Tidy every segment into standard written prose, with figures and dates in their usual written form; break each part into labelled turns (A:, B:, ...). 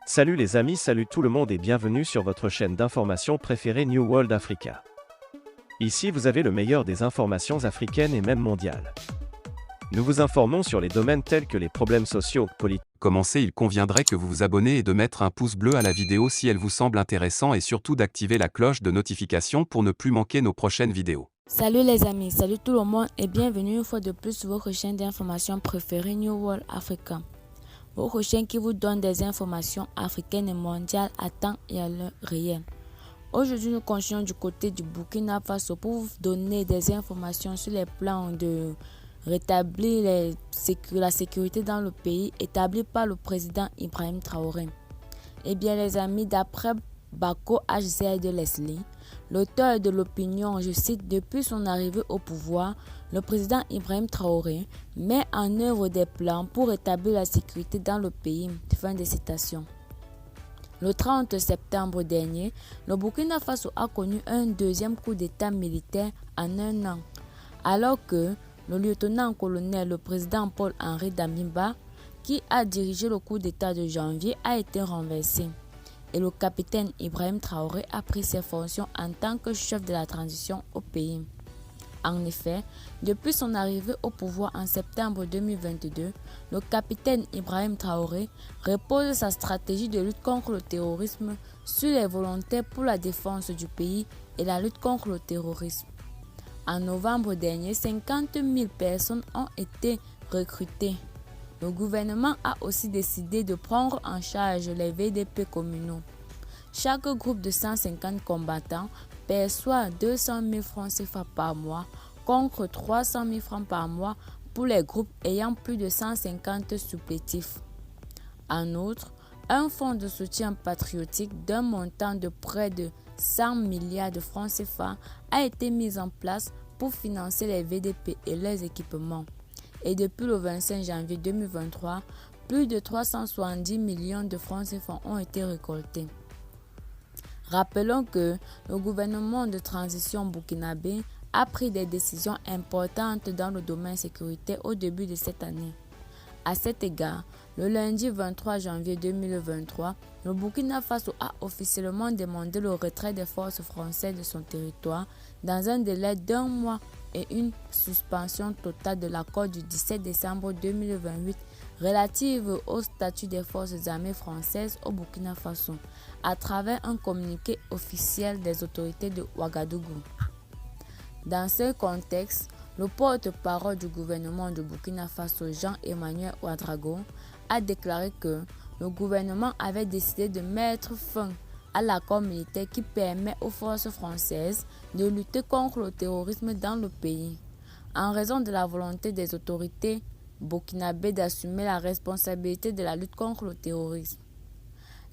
A: Salut les amis, salut tout le monde et bienvenue sur votre chaîne d'information préférée New World Africa. Ici vous avez le meilleur des informations africaines et même mondiales. Nous vous informons sur les domaines tels que les problèmes sociaux, politiques.
B: Commencez, il conviendrait que vous vous abonnez et de mettre un pouce bleu à la vidéo si elle vous semble intéressante et surtout d'activer la cloche de notification pour ne plus manquer nos prochaines vidéos.
C: Salut les amis, salut tout le monde et bienvenue une fois de plus sur votre chaîne d'information préférée New World Africa. Votre chaîne qui vous donne des informations africaines et mondiales à temps et à l'heure réelle. Aujourd'hui, nous continuons du côté du Burkina Faso pour vous donner des informations sur les plans de rétablir la sécurité dans le pays établi par le président Ibrahim Traoré. Eh bien les amis, d'après Bako HZ de Leslie, l'auteur de l'opinion, je cite, depuis son arrivée au pouvoir, le président Ibrahim Traoré met en œuvre des plans pour rétablir la sécurité dans le pays. Fin de citation. Le 30 septembre dernier, le Burkina Faso a connu un deuxième coup d'état militaire en un an, alors que le lieutenant-colonel, le président Paul-Henri Damiba, qui a dirigé le coup d'état de janvier, a été renversé. Et le capitaine Ibrahim Traoré a pris ses fonctions en tant que chef de la transition au pays. En effet, depuis son arrivée au pouvoir en septembre 2022, le capitaine Ibrahim Traoré repose sa stratégie de lutte contre le terrorisme sur les volontaires pour la défense du pays et la lutte contre le terrorisme. En novembre dernier, 50 000 personnes ont été recrutées. Le gouvernement a aussi décidé de prendre en charge les VDP communaux. Chaque groupe de 150 combattants perçoit 200 000 francs CFA par mois contre 300 000 francs par mois pour les groupes ayant plus de 150 supplétifs. En outre, un fonds de soutien patriotique d'un montant de près de 100 milliards de francs CFA a été mis en place pour financer les VDP et leurs équipements. Et depuis le 25 janvier 2023, plus de 370 millions de francs CFA ont été récoltés. Rappelons que le gouvernement de transition burkinabé a pris des décisions importantes dans le domaine sécuritaire au début de cette année. À cet égard, le lundi 23 janvier 2023, le Burkina Faso a officiellement demandé le retrait des forces françaises de son territoire dans un délai d'un mois et une suspension totale de l'accord du 17 décembre 2028 relative au statut des forces armées françaises au Burkina Faso à travers un communiqué officiel des autorités de Ouagadougou. Dans ce contexte, le porte-parole du gouvernement du Burkina Faso, Jean-Emmanuel Ouedraogo, a déclaré que le gouvernement avait décidé de mettre fin à l'accord militaire qui permet aux forces françaises de lutter contre le terrorisme dans le pays, en raison de la volonté des autorités burkinabées d'assumer la responsabilité de la lutte contre le terrorisme.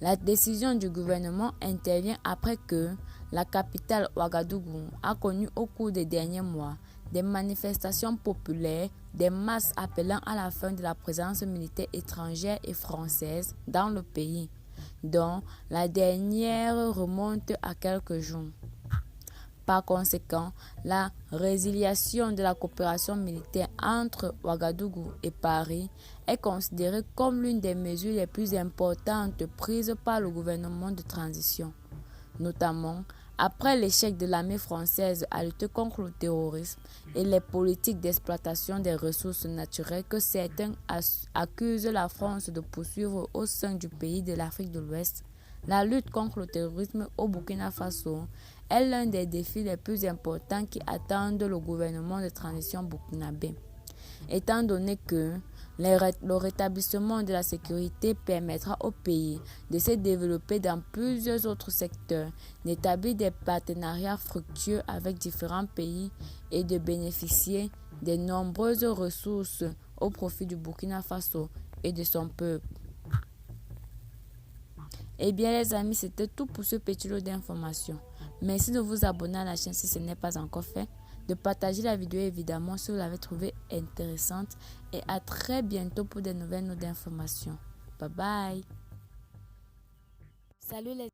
C: La décision du gouvernement intervient après que la capitale Ouagadougou a connu au cours des derniers mois des manifestations populaires, des masses appelant à la fin de la présence militaire étrangère et française dans le pays, dont la dernière remonte à quelques jours. Par conséquent, la résiliation de la coopération militaire entre Ouagadougou et Paris est considérée comme l'une des mesures les plus importantes prises par le gouvernement de transition, notamment après l'échec de l'armée française à lutter contre le terrorisme et les politiques d'exploitation des ressources naturelles que certains accusent la France de poursuivre au sein du pays de l'Afrique de l'Ouest. La lutte contre le terrorisme au Burkina Faso est l'un des défis les plus importants qui attendent le gouvernement de transition burkinabé, étant donné que le rétablissement de la sécurité permettra au pays de se développer dans plusieurs autres secteurs, d'établir des partenariats fructueux avec différents pays et de bénéficier des nombreuses ressources au profit du Burkina Faso et de son peuple. Eh bien les amis, c'était tout pour ce petit lot d'informations. Merci de vous abonner à la chaîne si ce n'est pas encore fait, de partager la vidéo évidemment si vous l'avez trouvée intéressante et à très bientôt pour de nouvelles notes d'informations. Bye bye. Salut les